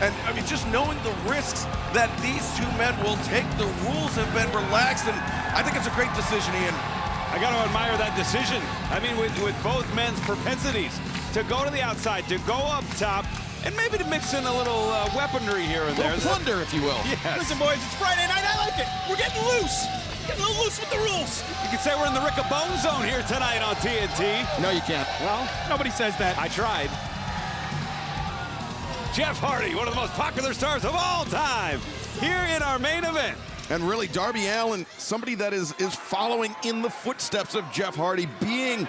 And I mean, just knowing the risks that these two men will take, the rules have been relaxed, and I think it's a great decision, Ian. I got to admire that decision. I mean, with both men's propensities to go to the outside, to go up top, and maybe to mix in a little weaponry here and there. Plunder, if you will. Yes. Listen, boys, it's Friday night. I like it. We're getting loose. Getting a little loose with the rules. You can say we're in the Rick of Bone zone here tonight on TNT. No, you can't. Well, Nobody says that. I tried. Jeff Hardy, one of the most popular stars of all time, here in our main event. And really, Darby Allin, somebody that is following in the footsteps of Jeff Hardy, being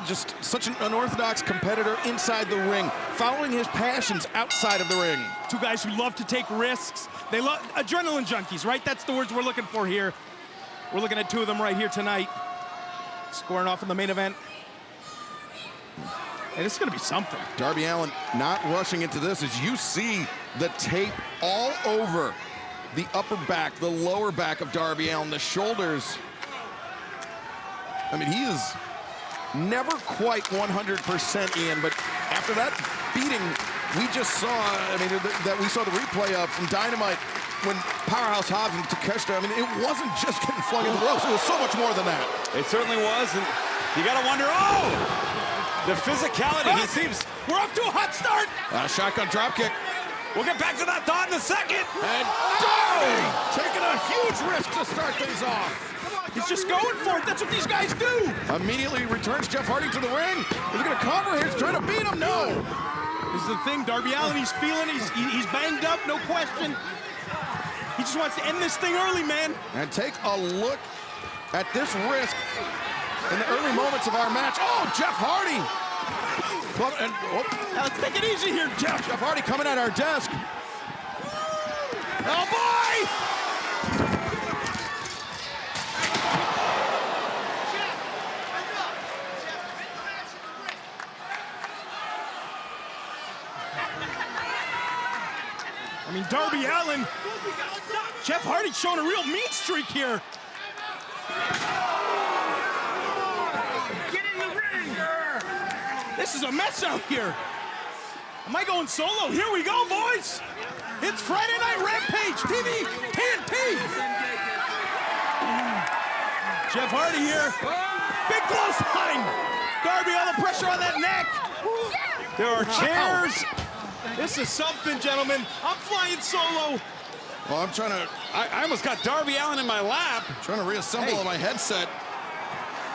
just such an unorthodox competitor inside the ring, following his passions outside of the ring. Two guys who love to take risks. They love adrenaline junkies, right? That's the words we're looking for here. We're looking at two of them right here tonight, scoring off in the main event. And it's going to be something. Darby Allin not rushing into this as you see the tape all over the upper back, the lower back of Darby Allin, the shoulders. I mean, he is never quite 100%, Ian, but after that beating we just saw, I mean, that we saw the replay of from Dynamite when Powerhouse Hobbs and Takeshita, I mean, it wasn't just getting flung in the ropes. It was so much more than that. It certainly was, and you got to wonder, oh! The physicality, he seems... We're off to a hot start. Shotgun dropkick. We'll get back to that thought in a second. And Darby taking a huge risk to start things off. He's just going for it. That's what these guys do. Immediately returns Jeff Hardy to the ring. He's going to cover here. He's trying to beat him. No. This is the thing. Darby Allin, he's feeling, he's banged up, no question. He just wants to end this thing early, man. And take a look at this risk in the early moments of our match. Oh, Jeff Hardy. And, Now, let's take it easy here, Jeff. Jeff Hardy coming at our desk. Oh, boy! I mean, Darby Allin, Jeff Hardy's showing a real mean streak here. This is a mess out here. Am I going solo? Here we go, boys. It's Friday Night Rampage, TV, TNT. Jeff Hardy here. Big close line. Darby, all the pressure on that neck. There are chairs. This is something, gentlemen. I'm flying solo. Well, I'm trying to... I almost got Darby Allin in my lap. Trying to reassemble my headset,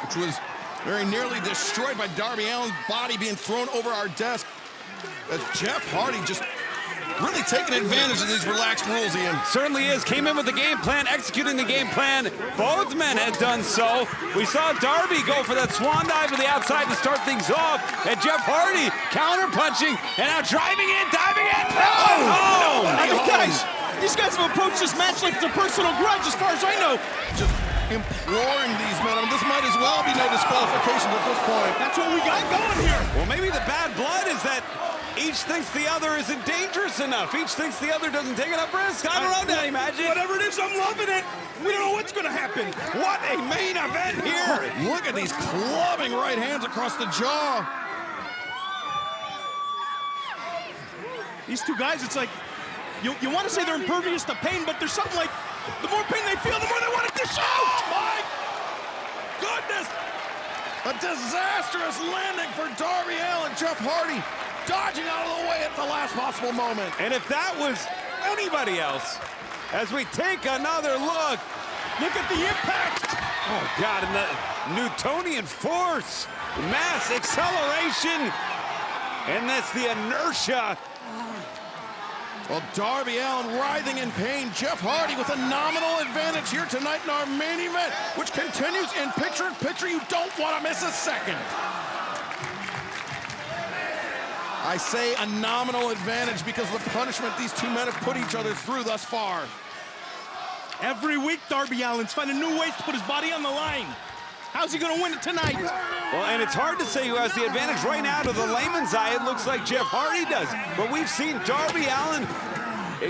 which was very nearly destroyed by Darby Allin's body being thrown over our desk. As Jeff Hardy just really taking advantage of these relaxed rules, Ian. Certainly is. Came in with the game plan, executing the game plan. Both men had done so. We saw Darby go for that swan dive to the outside to start things off. And Jeff Hardy counter-punching and now driving in, diving in. Oh! I mean, guys, these guys have approached this match like it's a personal grudge, as far as I know. Just imploring these men. I mean, this might as well be no disqualification at this point. That's what we got going here. Well, maybe the bad blood is that each thinks the other isn't dangerous enough. Each thinks the other doesn't take enough risk. I don't know, Danny Magic. Whatever it is, I'm loving it. We don't know what's going to happen. What a main event here. Look at these clubbing right hands across the jaw. These two guys, it's like, you want to say they're impervious to pain, but there's something like, the more pain they feel, the more they want to dish out. Oh, my goodness. A disastrous landing for Darby Allin. Jeff Hardy dodging out of the way at the last possible moment. And if that was anybody else, as we take another look, Look at the impact. oh God, and the Newtonian force, mass acceleration, and that's the inertia. Well, Darby Allin writhing in pain. Jeff Hardy with a nominal advantage here tonight in our main event, which continues in picture-in-picture. You don't want to miss a second. I say a nominal advantage because of the punishment these two men have put each other through thus far. Every week, Darby Allin's finding new ways to put his body on the line. How's he going to win it tonight? Well, and it's hard to say who has the advantage right now. To the layman's eye, it looks like Jeff Hardy does. But we've seen Darby Allin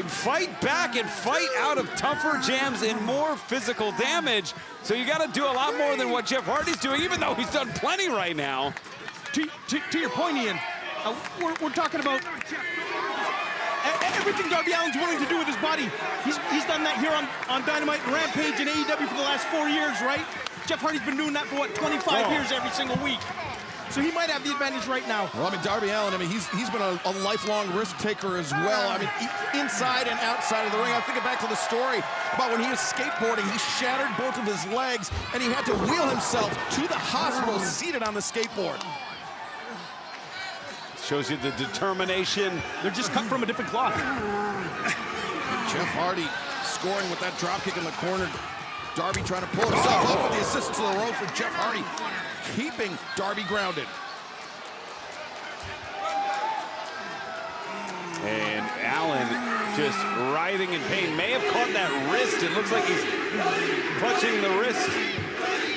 fight back and fight out of tougher jams and more physical damage. So you got to do a lot more than what Jeff Hardy's doing, even though he's done plenty right now. To your point, Ian, we're talking about everything Darby Allin's willing to do with his body. He's done that here on Dynamite and Rampage and AEW for the last 4 years, right? Jeff Hardy's been doing that for, what, 25 years every single week. So he might have the advantage right now. Well, I mean, Darby Allin, I mean, he's been a lifelong risk taker as well. I mean, inside and outside of the ring. I'm thinking back to the story about when he was skateboarding. He shattered both of his legs, and he had to wheel himself to the hospital seated on the skateboard. Shows you the determination. They're just cut from a different cloth. Jeff Hardy scoring with that dropkick in the corner. Darby trying to pull himself up with the assist to the rope for Jeff Hardy, keeping Darby grounded. And Allin just writhing in pain. May have caught that wrist. It looks like he's clutching the wrist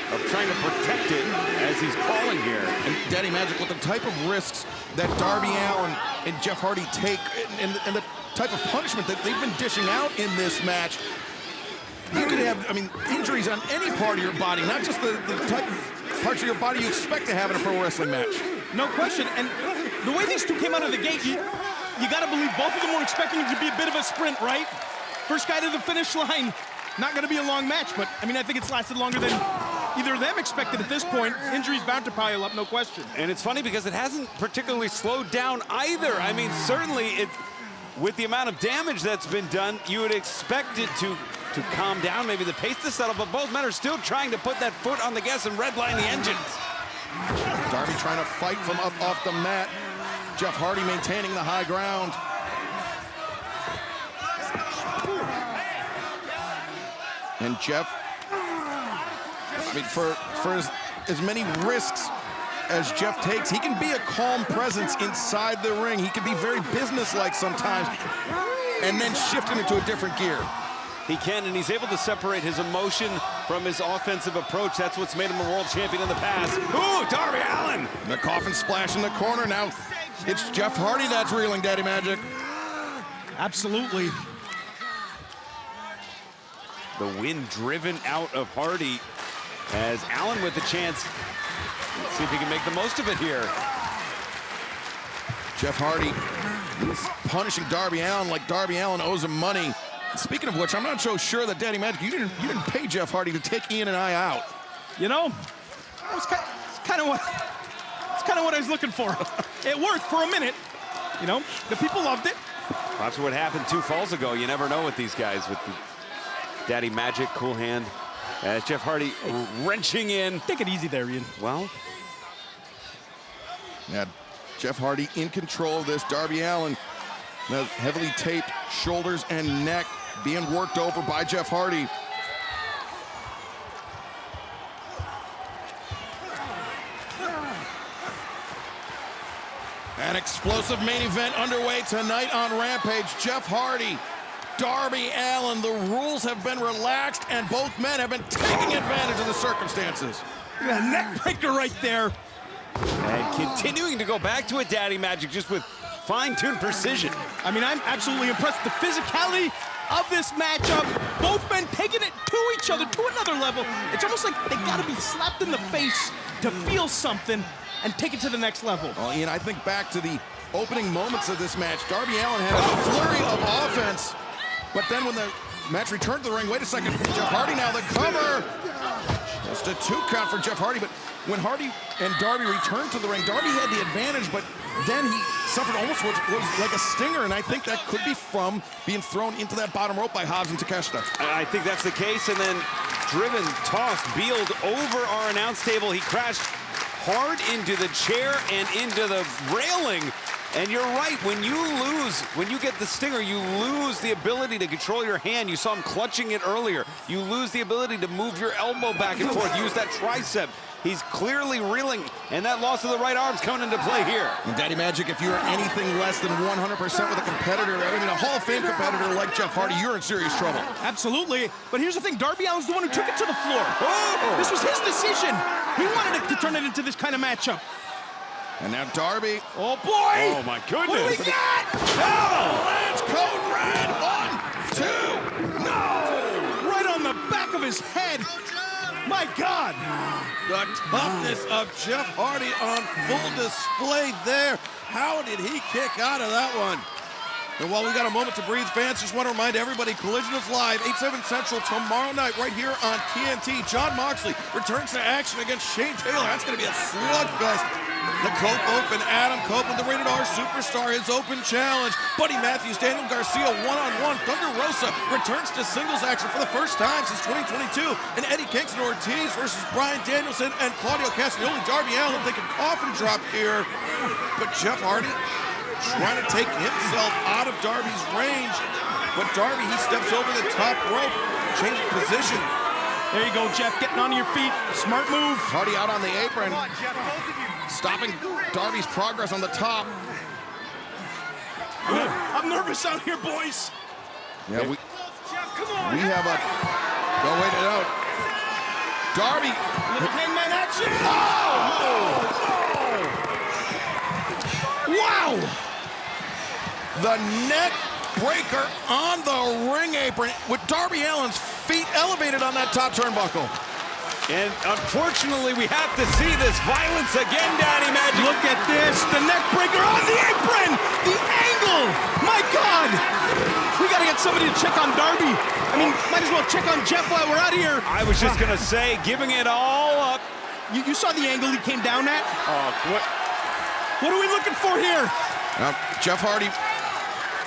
of trying to protect it as he's crawling here. And Daddy Magic, with the type of risks that Darby Allin and Jeff Hardy take and the type of punishment that they've been dishing out in this match, you could have, I mean, injuries on any part of your body, not just the type of parts of your body you expect to have in a pro wrestling match. No question. And the way these two came out of the gate, you got to believe both of them were expecting it to be a bit of a sprint, right? First guy to the finish line. Not going to be a long match, but, I mean, I think it's lasted longer than either of them expected at this point. Injuries bound to pile up, no question. And it's funny because it hasn't particularly slowed down either. I mean, certainly, with the amount of damage that's been done, you would expect it to calm down, maybe the pace to settle, but both men are still trying to put that foot on the gas and redline the engines. Darby trying to fight from up off the mat. Jeff Hardy maintaining the high ground. And Jeff, I mean, for as many risks as Jeff takes, he can be a calm presence inside the ring. He can be very businesslike sometimes and then shifting into a different gear. He can, and he's able to separate his emotion from his offensive approach. That's what's made him a world champion in the past. Ooh, Darby Allin! The coffin splash in the corner. Now it's Jeff Hardy that's reeling, Daddy Magic. Absolutely. The wind driven out of Hardy as Allin with the chance. Let's see if he can make the most of it here. Jeff Hardy is punishing Darby Allin like Darby Allin owes him money. Speaking of which, I'm not so sure that Daddy Magic, you didn't pay Jeff Hardy to take Ian and I out. You know, it's kind of what I was looking for. It worked for a minute. You know, the people loved it. That's what happened 2 falls ago. You never know with these guys, with the Daddy Magic, cool hand. As Jeff Hardy wrenching in. Take it easy there, Ian. Well, yeah, Jeff Hardy in control of this. Darby Allin, now heavily taped shoulders and neck, being worked over by Jeff Hardy. An explosive main event underway tonight on Rampage. Jeff Hardy, Darby Allin. The rules have been relaxed, and both men have been taking advantage of the circumstances. A neck breaker right there. And continuing to go back to it, Daddy Magic, just with fine-tuned precision. I mean, I'm absolutely impressed with the physicality of this matchup. Both men taking it to each other to another level. It's almost like they got to be slapped in the face to feel something and take it to the next level. Well, Ian, I think back to the opening moments of this match. Darby Allin had a flurry of offense, but then when the match returned to the ring, wait a second, Jeff Hardy now the cover. Just a 2 count for Jeff Hardy, but when Hardy and Darby returned to the ring, Darby had the advantage, but then he suffered almost what was like a stinger, and I think that could be from being thrown into that bottom rope by Hobbs and Takeshita. I think that's the case, and then driven, tossed, Bealed over our announce table. He crashed hard into the chair and into the railing. And you're right, when you get the stinger, you lose the ability to control your hand. You saw him clutching it earlier. You lose the ability to move your elbow back and forth, use that tricep. He's clearly reeling, and that loss of the right arm's coming into play here. And Daddy Magic, if you're anything less than 100% with a competitor, I mean a Hall of Fame competitor like Jeff Hardy, you're in serious trouble. Absolutely. But here's the thing, Darby Allin's the one who took it to the floor. Oh! This was his decision. He wanted it to turn it into this kind of matchup. And now Darby. Oh, boy! Oh, my goodness. What do we got? Oh, Lance Code Red. 1, 2, no! Right on the back of his head. My God! The toughness of Jeff Hardy on full display there. How did he kick out of that one? And while we got a moment to breathe, fans, just want to remind everybody, Collision is live, 8/7 Central tomorrow night right here on TNT. John Moxley returns to action against Shane Taylor. That's going to be a slugfest. The Cope Open, Adam Copeland, the Rated R Superstar, his open challenge. Buddy Matthews, Daniel Garcia, one-on-one. Thunder Rosa returns to singles action for the first time since 2022. And Eddie Kingston Ortiz versus Bryan Danielson and Claudio Castagnoli. Darby Allin taking coffin drop here. But Jeff Hardy trying to take himself out of Darby's range. But Darby, he steps over the top rope, changing position. There you go, Jeff, getting onto your feet. Smart move. Hardy out on the apron, stopping Darby's progress on the top. I'm nervous out here, boys. Yeah, we have a, go wait it out. Darby. Little hangman action. Oh! Wow! The neck breaker on the ring apron with Darby Allin's feet elevated on that top turnbuckle. And unfortunately, we have to see this violence again, Daddy Magic. Look at this, the neck breaker on the apron, the angle, my God. We gotta get somebody to check on Darby. I mean, might as well check on Jeff while we're out here. I was just gonna say, giving it all up. You saw the angle he came down at? What are we looking for here? Jeff Hardy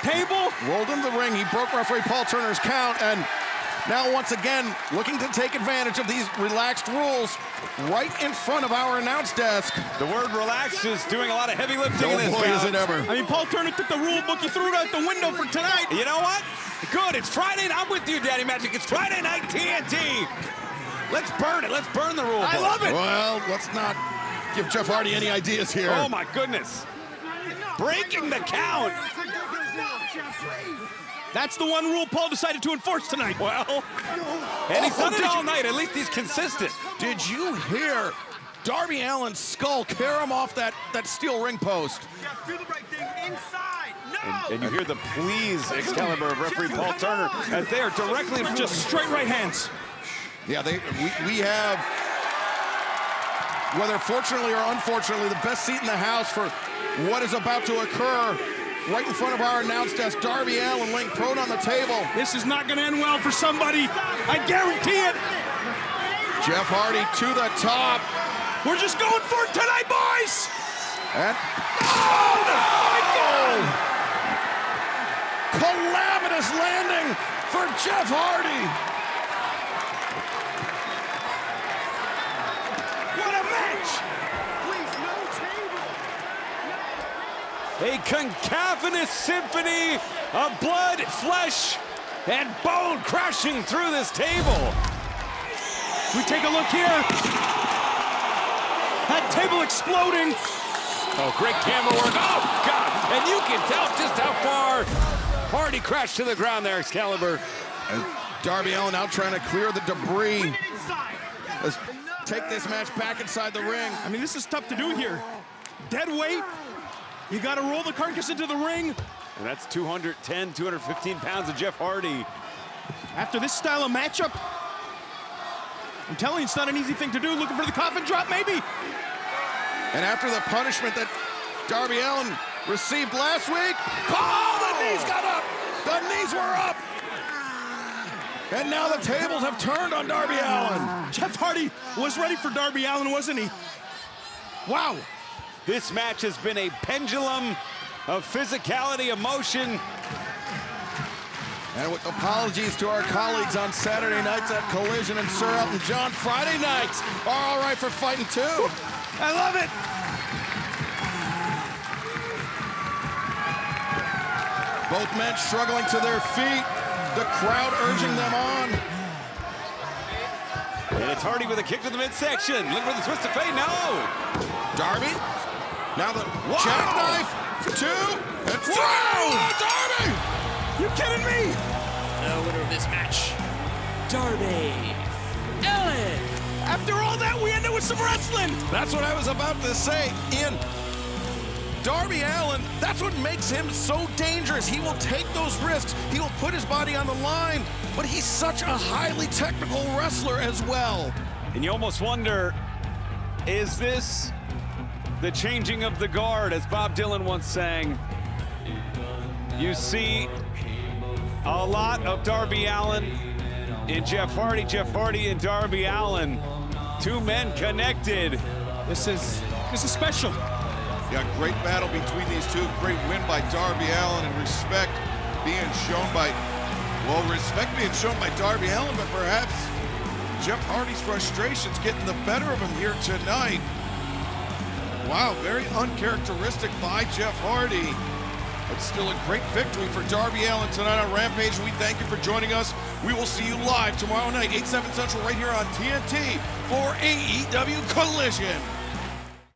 Table? rolled into the ring. He broke referee Paul Turner's count, and now once again looking to take advantage of these relaxed rules right in front of our announce desk. The word relax is doing a lot of heavy lifting in this boy, is bout. it ever. I mean, Paul Turner took the rule book, he threw it out the window for tonight. You know what? Good, it's Friday night. I'm with you, Daddy Magic. It's Friday night TNT. Let's burn it. Let's burn the rule book. I love it. Well, let's not give Jeff Hardy any ideas here. Oh, my goodness. Breaking the count. That's the one rule Paul decided to enforce tonight. Well, and he's done it all night. At least he's consistent. Did you hear Darby Allin's skull carry him off that steel ring post? Do the right thing inside. No! And you hear the please, Excalibur, of referee Paul Turner, as they are directly Just straight right hands. Yeah, we have, whether fortunately or unfortunately, the best seat in the house for what is about to occur right in front of our announce desk. Darby Allin laying prone on the table. This is not going to end well for somebody. I guarantee it. Jeff Hardy to the top. We're just going for it tonight, boys. And calamitous landing for Jeff Hardy. What a match. a concatenous symphony of blood, flesh, and bone crashing through this table. We take a look here. That table exploding. Oh, great camera work. Oh, God. And you can tell just how far Hardy crashed to the ground there, Excalibur. And Darby Allin out trying to clear the debris. Let's take this match back inside the ring. I mean, this is tough to do here. Dead weight. You got to roll the carcass into the ring. And that's 210, 215 pounds of Jeff Hardy. After this style of matchup, I'm telling you, it's not an easy thing to do. Looking for the coffin drop, maybe. And after the punishment that Darby Allin received last week, the knees got up. The knees were up. And now the tables have turned on Darby Allin. Jeff Hardy was ready for Darby Allin, wasn't he? Wow. This match has been a pendulum of physicality, emotion. And with apologies to our colleagues on Saturday nights at Collision and Sir Elton John, Friday nights are all right for fighting too. I love it. Both men struggling to their feet. The crowd urging them on. And it's Hardy with a kick to the midsection. Look for the twist of fate. No. Darby. Now the jackknife. 2 and 3. Darby! You kidding me? The winner of this match, Darby Allin. After all that, we ended with some wrestling. That's what I was about to say. Ian, Darby Allin, that's what makes him so dangerous. He will take those risks. He will put his body on the line, but he's such a highly technical wrestler as well. And you almost wonder, is this the changing of the guard, as Bob Dylan once sang? You see a lot of Darby Allin and Jeff Hardy. Jeff Hardy and Darby Allin, two men connected. This is special. Yeah, great battle between these two. Great win by Darby Allin, and respect being shown by Darby Allin, but perhaps Jeff Hardy's frustrations getting the better of him here tonight. Wow, very uncharacteristic by Jeff Hardy. But still a great victory for Darby Allin tonight on Rampage. We thank you for joining us. We will see you live tomorrow night, 8/7 Central, right here on TNT for AEW Collision.